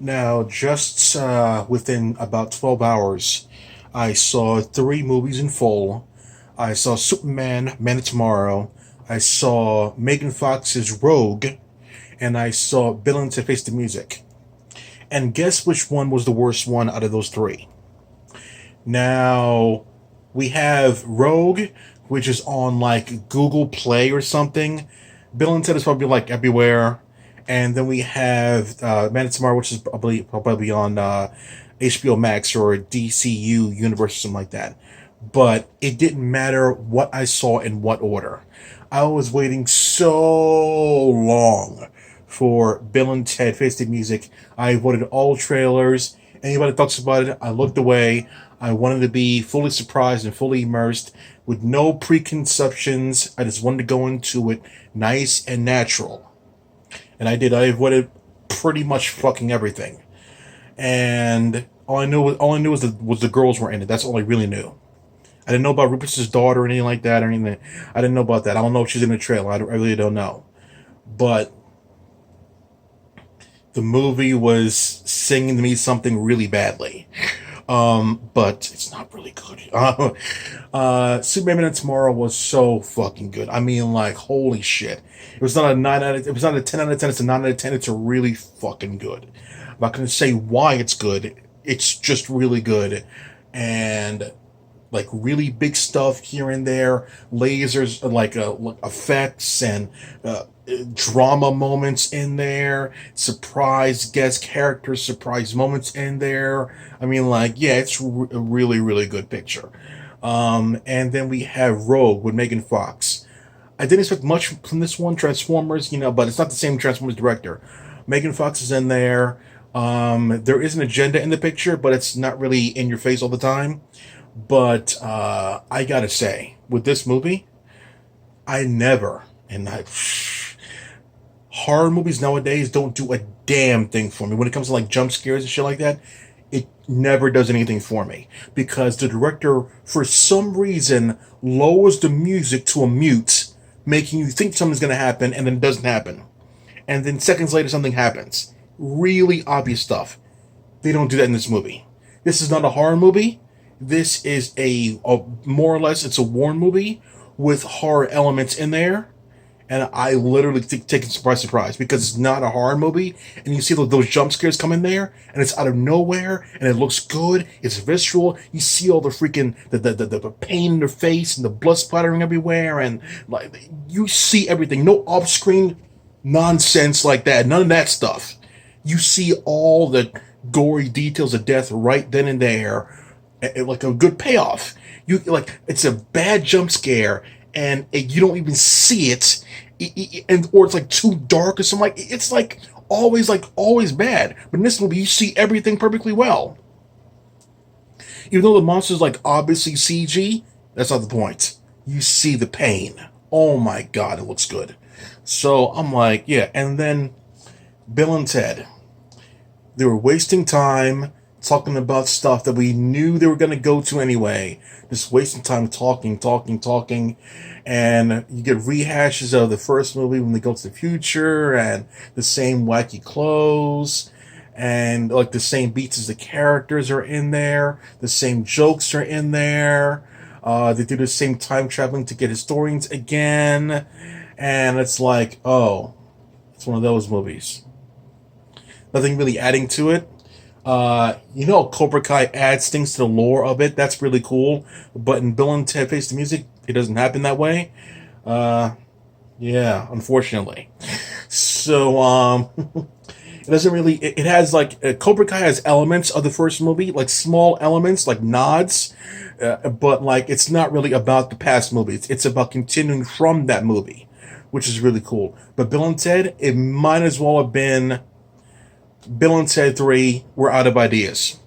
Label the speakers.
Speaker 1: Now, just within about 12 hours, I saw three movies in full. I saw Superman, Man of Tomorrow. I saw Megan Fox's Rogue, and I saw Bill and Ted Face the Music. And guess which one was the worst one out of those three? Now, we have Rogue, which is on like Google Play or something. Bill and Ted is probably like everywhere. And then we have Man of Tomorrow, which is probably on HBO Max or DCU Universe or something like that. But it didn't matter what I saw in what order. I was waiting so long for Bill and Ted Face the Music. I avoided all trailers. Anybody talks about it, I looked away. I wanted to be fully surprised and fully immersed with no preconceptions. I just wanted to go into it nice and natural. And I did. I avoided pretty much fucking everything. And all I knew was the girls were in it. That's all I really knew. I didn't know about Rupert's daughter or anything like that or anything. I didn't know about that. I don't know if she's in the trailer. I really don't know. But the movie was singing to me something really badly. But it's not really good. Superman and Tomorrow was so fucking good. I mean, like, holy shit! It was not a nine out of. It was not a 10 out of 10. It's a 9 out of 10. It's a really fucking good. I'm not gonna say why it's good. It's just really good, and like really big stuff here and there, lasers, like effects and drama moments in there, surprise guest characters, surprise moments in there. I mean, like, yeah, it's a really, really good picture. And then we have Rogue with Megan Fox. I didn't expect much from this one, Transformers, but it's not the same Transformers director. Megan Fox is in there. There is an agenda in the picture, but it's not really in your face all the time. But I gotta say, with this movie, I never, and I, horror movies nowadays don't do a damn thing for me. When it comes to like jump scares and shit like that, it never does anything for me. Because the director, for some reason, lowers the music to a mute, making you think something's gonna happen, and then it doesn't happen. And then seconds later, something happens. Really obvious stuff. They don't do that in this movie. This is not a horror movie. This is a more or less, it's a war movie with horror elements in there. And I literally take it surprise because it's not a horror movie. And you see those jump scares come in there and it's out of nowhere and it looks good. It's visceral. You see all the freaking, the pain in their face and the blood splattering everywhere. And like, you see everything. No off-screen nonsense like that. None of that stuff. You see all the gory details of death right then and there. Like a good payoff. You like it's a bad jump scare, and you don't even see it, and or it's like too dark or something. It's like always bad. But in this movie, you see everything perfectly well. Even though the monster's like obviously CG, that's not the point. You see the pain. Oh my god, it looks good. So I'm like, yeah. And then Bill and Ted, they were wasting time talking about stuff that we knew they were going to go to anyway. Just wasting time talking. And you get rehashes of the first movie when they go to the future and the same wacky clothes and like the same beats as the characters are in there. The same jokes are in there. They do the same time traveling to get historians again. And it's like, oh, it's one of those movies. Nothing really adding to it. Cobra Kai adds things to the lore of it. That's really cool. But in Bill and Ted Face the Music, it doesn't happen that way. Yeah, unfortunately. So, it doesn't really. It has like Cobra Kai has elements of the first movie, like small elements, like nods. But like it's not really about the past movie. It's about continuing from that movie, which is really cool. But Bill and Ted, it might as well have been Bill and Ted 3 were out of ideas.